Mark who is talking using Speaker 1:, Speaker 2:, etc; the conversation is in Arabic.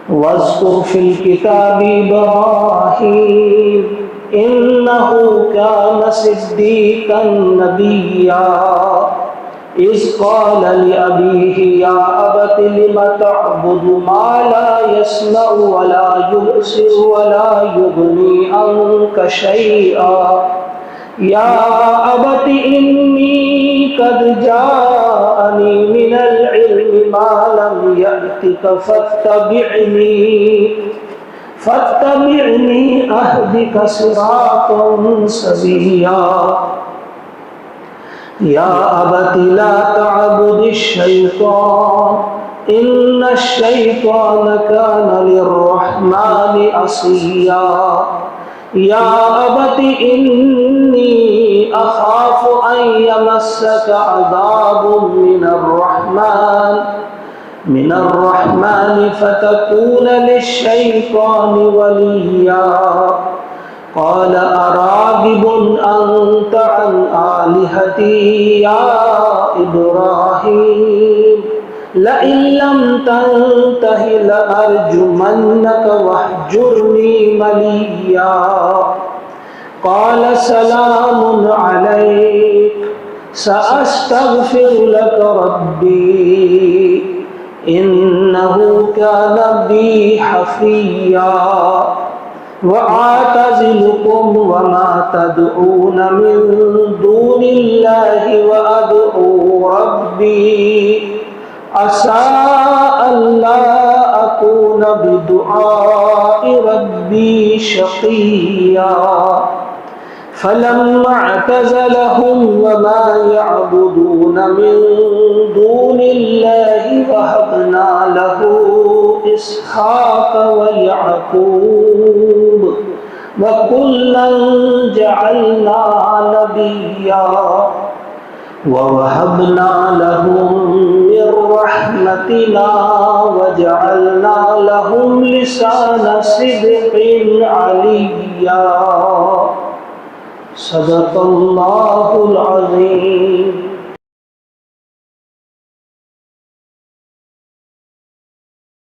Speaker 1: واذكر في الكتاب إبراهيم إنه كان صديقا نبيا إذ قال لأبيه يا أبت لم تعبد ما لا يسمع ولا يبصر ولا يغني عنك شيئا يا أبت إني قد جاءني من العلم ما لم يأتك فاتبعني أهدك صراطا سويا يا أبت لا تعبد الشيطان إن الشيطان كان للرحمن عصيا يا أبت إني أخاف أن يمسك عذاب من الرحمن فتكون للشيطان وليا قال أراغب أنت عن آلهتي يا إبراهيم لئن لم تنته لأرجمنك واهجرني مليا قال سلام عليك سأستغفر لك ربي إنه كان بي حفيا وأعتزلكم وما تدعون من دون الله وأدعو ربي عسى ألا أكون بدعاء ربي شقيا فلما اعتزلهم وما يعبدون من دون الله وهبنا له إسحاق ويعقوب وكلا جعلنا نبيا ووهبنا لهم من رحمتنا وجعلنا لهم لسان صدق عليا صدق الله العظيم.